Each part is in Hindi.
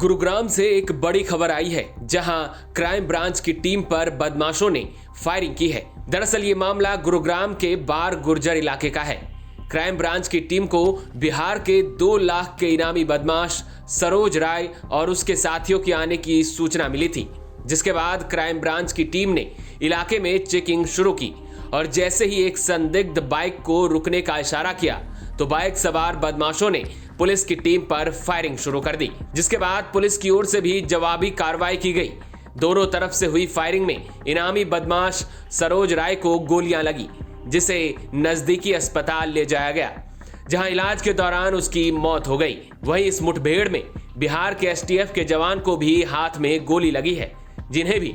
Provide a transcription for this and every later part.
गुरुग्राम से एक बड़ी खबर आई है, जहां क्राइम ब्रांच की टीम पर बदमाशों ने फायरिंग की है। दरअसल ये मामला गुरुग्राम के बार गुर्जर इलाके का है। क्राइम ब्रांच की टीम को बिहार के 2 लाख के इनामी बदमाश सरोज राय और उसके साथियों के आने की सूचना मिली थी, जिसके बाद क्राइम ब्रांच की टीम ने इलाके में चेकिंग शुरू की और जैसे ही एक संदिग्ध बाइक को रुकने का इशारा किया तो बाइक सवार बदमाशों ने पुलिस की टीम पर फायरिंग शुरू कर दी, जिसके बाद पुलिस की ओर से भी जवाबी कार्रवाई की गई। दोनों तरफ से हुई फायरिंग में इनामी बदमाश सरोज राय को गोलियां लगी, जिसे नजदीकी अस्पताल ले जाया गया, जहां इलाज के दौरान उसकी मौत हो गई। वहीं इस मुठभेड़ में बिहार के एसटीएफ के जवान को भी हाथ में गोली लगी है, जिन्हें भी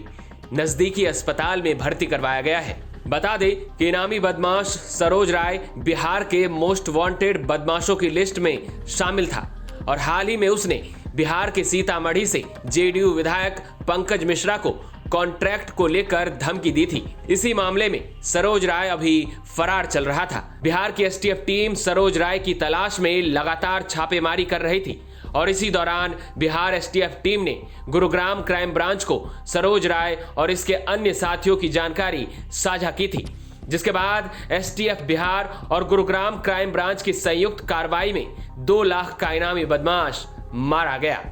नजदीकी अस्पताल में भर्ती करवाया गया है। बता दें कि इनामी बदमाश सरोज राय बिहार के मोस्ट वांटेड बदमाशों की लिस्ट में शामिल था और हाल ही में उसने बिहार के सीतामढ़ी से जेडीयू विधायक पंकज मिश्रा को कॉन्ट्रैक्ट को लेकर धमकी दी थी। इसी मामले में सरोज राय अभी फरार चल रहा था। बिहार की एसटीएफ टीम सरोज राय की तलाश में लगातार छापेमारी कर रही थी और इसी दौरान बिहार एसटीएफ टीम ने गुरुग्राम क्राइम ब्रांच को सरोज राय और इसके अन्य साथियों की जानकारी साझा की थी, जिसके बाद एसटीएफ बिहार और गुरुग्राम क्राइम ब्रांच की संयुक्त कार्रवाई में 2 लाख का इनामी बदमाश मारा गया।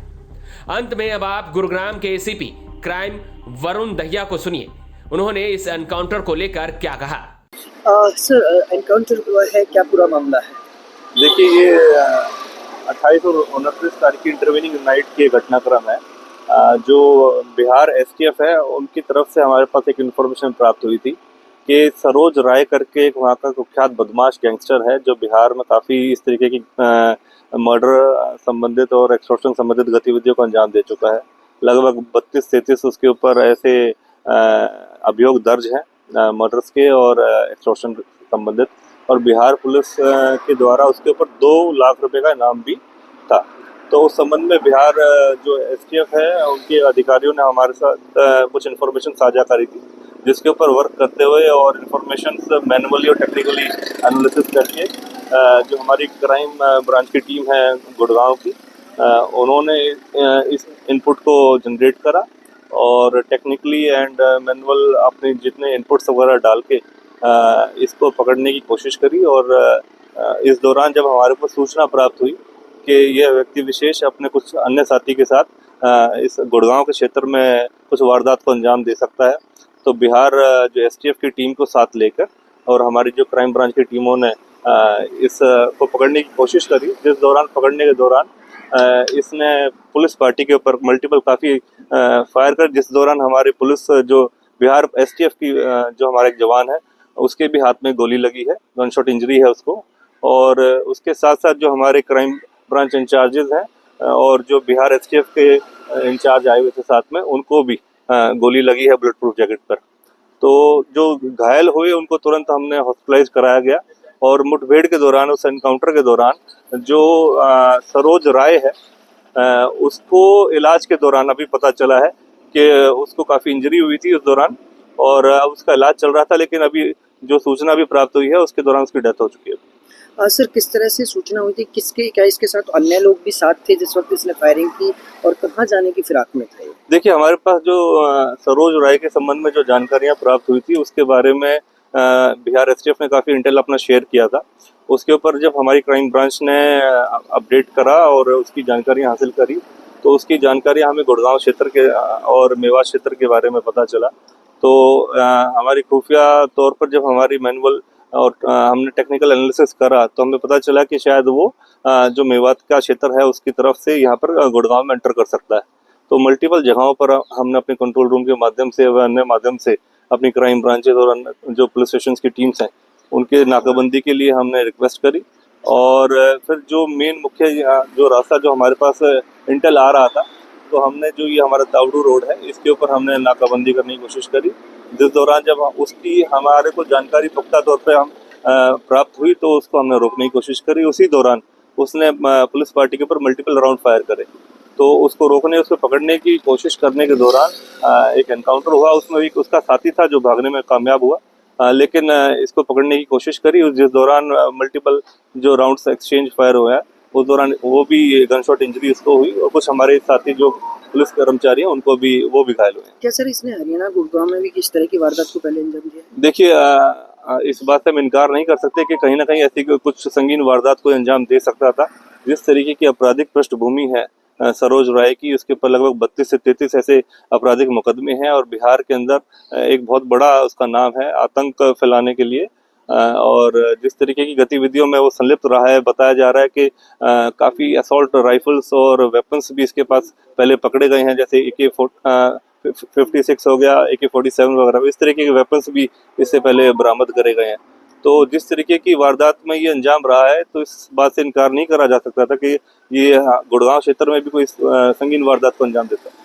अंत में अब आप गुरुग्राम के एसीपी क्राइम वरुण दहिया को सुनिए। उन्होंने इस एनकाउंटर को लेकर क्या कहा। सर, एनकाउंटर हुआ है, क्या पूरा मामला है? देखिए, ये 28 और 29 तारीख की इंटरवेनिंग नाइट की घटनाक्रम है। जो बिहार एसटीएफ है उनकी तरफ से हमारे पास एक इन्फॉर्मेशन प्राप्त हुई थी कि सरोज राय करके एक वहाँ का कुख्यात बदमाश गैंगस्टर है, जो बिहार में काफ़ी इस तरीके की मर्डर संबंधित और एक्सटॉर्शन संबंधित गतिविधियों को अंजाम दे चुका है। लगभग 32-33 उसके ऊपर ऐसे अभियोग दर्ज हैं मर्डर्स के और एक्सटॉर्शन संबंधित, और बिहार पुलिस के द्वारा उसके ऊपर 2 लाख रुपए का इनाम भी था। तो उस संबंध में बिहार जो एसटीएफ है उनके अधिकारियों ने हमारे साथ कुछ इन्फॉर्मेशन साझा करी थी, जिसके ऊपर वर्क करते हुए और इन्फॉर्मेशन मैनुअली और टेक्निकली एनालिसिस करके जो हमारी क्राइम ब्रांच की टीम है गुड़गांव की, उन्होंने इस इनपुट को जनरेट करा और टेक्निकली एंड मैनुअल अपने जितने इनपुट्स वगैरह डाल के इसको पकड़ने की कोशिश करी। और इस दौरान जब हमारे पास सूचना प्राप्त हुई कि यह व्यक्ति विशेष अपने कुछ अन्य साथी के साथ इस गुड़गांव के क्षेत्र में कुछ वारदात को अंजाम दे सकता है, तो बिहार जो एसटीएफ की टीम को साथ लेकर और हमारी जो क्राइम ब्रांच की टीमों ने इस को पकड़ने की कोशिश करी। जिस दौरान पकड़ने के दौरान इसने पुलिस पार्टी के ऊपर मल्टीपल काफ़ी फायर कर, जिस दौरान हमारी पुलिस जो बिहार एसटीएफ की जो हमारे एक जवान है उसके भी हाथ में गोली लगी है, गन शॉट इंजरी है उसको। और उसके साथ साथ जो हमारे क्राइम ब्रांच इंचार्जेस हैं और जो बिहार एसटीएफ के इंचार्ज आए हुए थे साथ में, उनको भी गोली लगी है बुलेट प्रूफ जैकेट पर। तो जो घायल हुए उनको तुरंत हमने हॉस्पिटलाइज कराया गया और मुठभेड़ के दौरान, उस एनकाउंटर के दौरान जो सरोज राय है उसको इलाज के दौरान अभी पता चला है कि उसको काफ़ी इंजरी हुई थी उस दौरान और अब उसका इलाज चल रहा था, लेकिन अभी जो सूचना भी प्राप्त हुई है उसके दौरान उसकी डेथ हो चुकी है। सर, किस तरह से सूचना हुई थी, क्या इसके साथ अन्य लोग भी साथ थे जिस वक्त इसने फायरिंग की और कहाँ जाने की फिराक में थे? देखिए, हमारे पास जो सरोज राय के संबंध में जो जानकारियां प्राप्त हुई थी उसके बारे में बिहार एसटीएफ ने काफ़ी इंटेल अपना शेयर किया था। उसके ऊपर जब हमारी क्राइम ब्रांच ने अपडेट करा और उसकी जानकारियाँ हासिल करी, तो उसकी जानकारियाँ हमें गुड़गांव क्षेत्र के और मेवात क्षेत्र के बारे में पता चला। तो हमारी खुफिया तौर पर जब हमारी मैनुअल और हमने टेक्निकल एनालिसिस करा तो हमें पता चला कि शायद वो जो मेवात का क्षेत्र है उसकी तरफ से यहाँ पर गुड़गांव में एंटर कर सकता है। तो मल्टीपल जगहों पर हमने अपने कंट्रोल रूम के माध्यम से व अन्य माध्यम से अपनी क्राइम ब्रांचेज और जो पुलिस स्टेशन की टीम्स हैं उनके नाकाबंदी के लिए हमने रिक्वेस्ट करी। और फिर जो मेन मुख्य जो रास्ता जो हमारे पास इंटेल आ रहा था, तो हमने जो ये हमारा तावड़ू रोड है इसके ऊपर हमने नाकाबंदी करने की कोशिश करी। जिस दौरान जब उसकी हमारे को जानकारी पुख्ता तौर पे हम प्राप्त हुई तो उसको हमने रोकने की कोशिश करी। उसी दौरान उसने पुलिस पार्टी के ऊपर मल्टीपल राउंड फायर करे, तो उसको रोकने, उसको पकड़ने की कोशिश करने के दौरान एक एनकाउंटर हुआ। उसमें एक उसका साथी था जो भागने में कामयाब हुआ, लेकिन इसको पकड़ने की कोशिश करी, जिस दौरान मल्टीपल जो राउंड्स एक्सचेंज फायर हुआ है उस दौरान वो भी गन शॉट इंजरी उसको हुई और कुछ हमारे साथी जो पुलिस कर्मचारी हैं उनको भी वो भी घायल हुए हैं। क्या सर इसने हरियाणा गुड़गांव में भी किस तरह की वारदात को पहले अंजाम दिया? देखिए इस बात से हम इनकार नहीं कर सकते कि कहीं ना कहीं ऐसी कुछ संगीन वारदात को अंजाम दे सकता था। जिस तरीके की आपराधिक पृष्ठभूमि है सरोज राय की, उसके ऊपर लगभग 32 से 33 ऐसे आपराधिक मुकदमे हैं और बिहार के अंदर एक बहुत बड़ा उसका नाम है आतंक फैलाने के लिए। और जिस तरीके की गतिविधियों में वो संलिप्त रहा है, बताया जा रहा है कि काफ़ी असॉल्ट राइफल्स और वेपन्स भी इसके पास पहले पकड़े गए हैं, जैसे AK-56 हो गया, AK-47 वगैरह, इस तरीके के वेपन्स भी इससे पहले बरामद करे गए हैं। तो जिस तरीके की वारदात में ये अंजाम रहा है, तो इस बात से इनकार नहीं करा जा सकता था कि ये गुड़गांव क्षेत्र में भी कोई संगीन वारदात को अंजाम देता है।